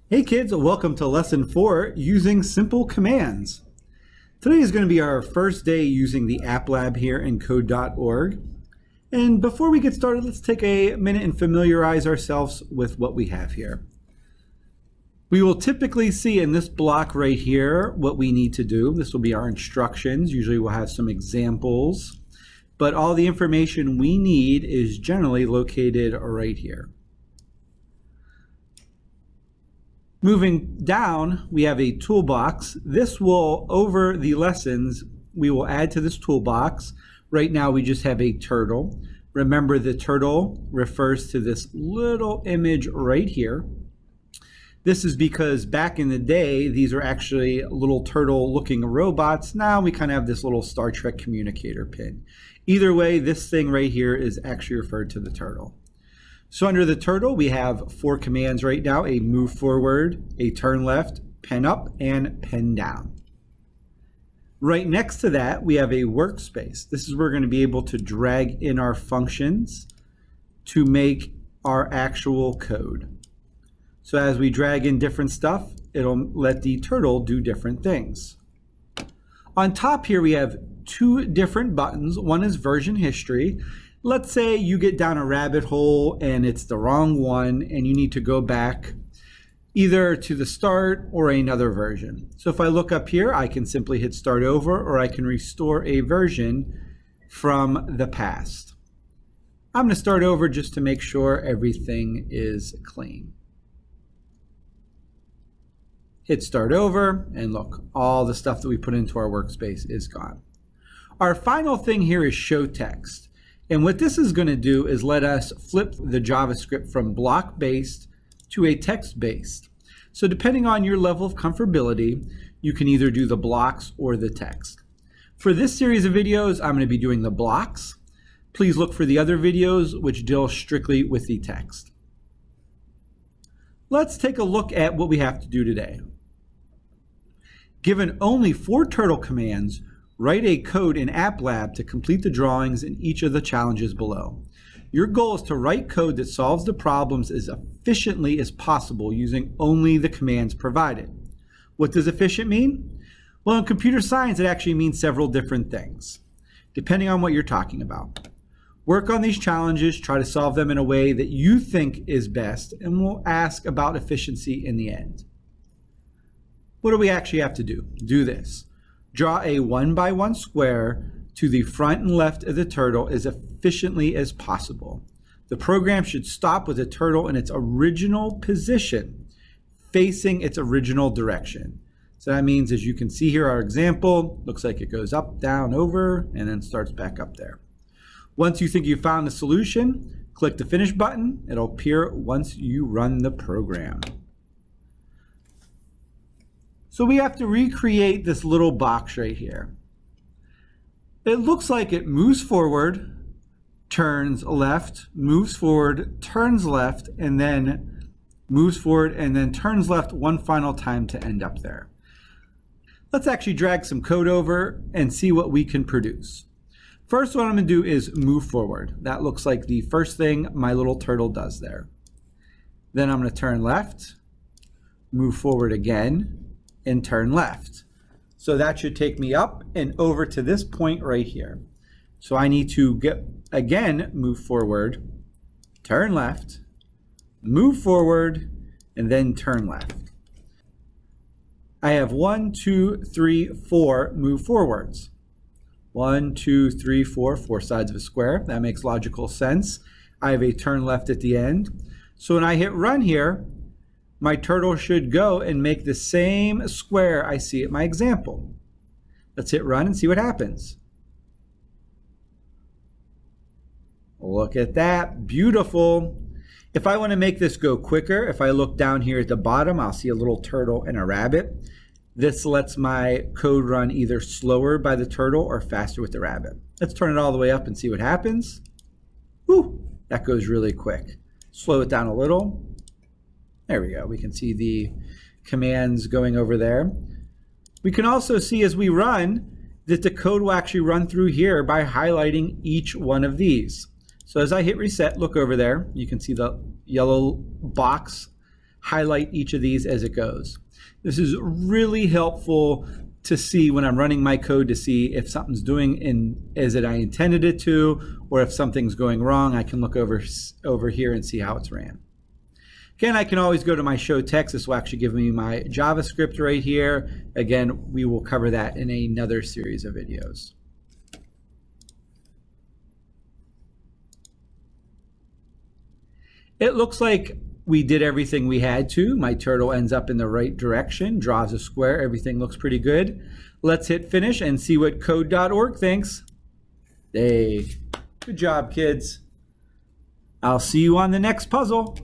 Hey kids, welcome to lesson 4, using simple commands. Today is going to be our first day using the app lab here in code.org. And before we get started, let's take a minute and familiarize ourselves with what we have here. We will typically see in this block right here what we need to do. This will be our instructions. Usually we'll have some examples, but all the information we need is generally located right here. Moving down, we have a toolbox. This will, over the lessons, we will add to this toolbox. Right now we just have a turtle. Remember, the turtle refers to this little image right here. This is because back in the day, these are actually little turtle-looking robots. Now we kind of have this little Star Trek communicator pin. Either way, this thing right here is actually referred to the turtle. So under the turtle, we have 4 commands right now: a move forward, a turn left, pen up, and pen down. Right next to that, we have a workspace. This is where we're going to be able to drag in our functions to make our actual code. So as we drag in different stuff, it'll let the turtle do different things. On top here, we have 2 different buttons. One is version history. Let's say you get down a rabbit hole and it's the wrong one and you need to go back either to the start or another version. So if I look up here, I can simply hit start over, or I can restore a version from the past. I'm going to start over just to make sure everything is clean. Hit start over, and look, all the stuff that we put into our workspace is gone. Our final thing here is show text. And what this is going to do is let us flip the JavaScript from block-based to a text-based. So depending on your level of comfortability, you can either do the blocks or the text. For this series of videos, I'm going to be doing the blocks. Please look for the other videos which deal strictly with the text. Let's take a look at what we have to do today. Given only 4 turtle commands, write a code in App Lab to complete the drawings in each of the challenges below. Your goal is to write code that solves the problems as efficiently as possible using only the commands provided. What does efficient mean? Well, in computer science, it actually means several different things, depending on what you're talking about. Work on these challenges, try to solve them in a way that you think is best, and we'll ask about efficiency in the end. What do we actually have to do? Do this. Draw a 1x1 square to the front and left of the turtle as efficiently as possible. The program should stop with the turtle in its original position, facing its original direction. So that means, as you can see here, our example looks like it goes up, down, over, and then starts back up there. Once you think you found the solution, click the finish button. It'll appear once you run the program. So we have to recreate this little box right here. It looks like it moves forward, turns left, moves forward, turns left, and then moves forward, and then turns left one final time to end up there. Let's actually drag some code over and see what we can produce. First, what I'm going to do is move forward. That looks like the first thing my little turtle does there. Then I'm going to turn left, move forward again, and turn left. So that should take me up and over to this point right here. So I need to move forward, turn left, move forward, and then turn left. I have 1, 2, 3, 4 move forwards. 1, 2, 3, 4 sides of a square. That makes logical sense. I have a turn left at the end. So when I hit run here, my turtle should go and make the same square I see at my example. Let's hit run and see what happens. Look at that, beautiful. If I want to make this go quicker, if I look down here at the bottom, I'll see a little turtle and a rabbit. This lets my code run either slower by the turtle or faster with the rabbit. Let's turn it all the way up and see what happens. Whew, that goes really quick. Slow it down a little. There we go. We can see the commands going over there. We can also see as we run that the code will actually run through here by highlighting each one of these. So as I hit reset, look over there, you can see the yellow box highlight each of these as it goes. This is really helpful to see when I'm running my code to see if something's doing as I intended it to, or if something's going wrong. I can look over here and see how it's ran. Again, I can always go to my show text. This will actually give me my JavaScript right here. Again, we will cover that in another series of videos. It looks like we did everything we had to. My turtle ends up in the right direction, draws a square. Everything looks pretty good. Let's hit finish and see what code.org thinks. Hey, good job, kids. I'll see you on the next puzzle.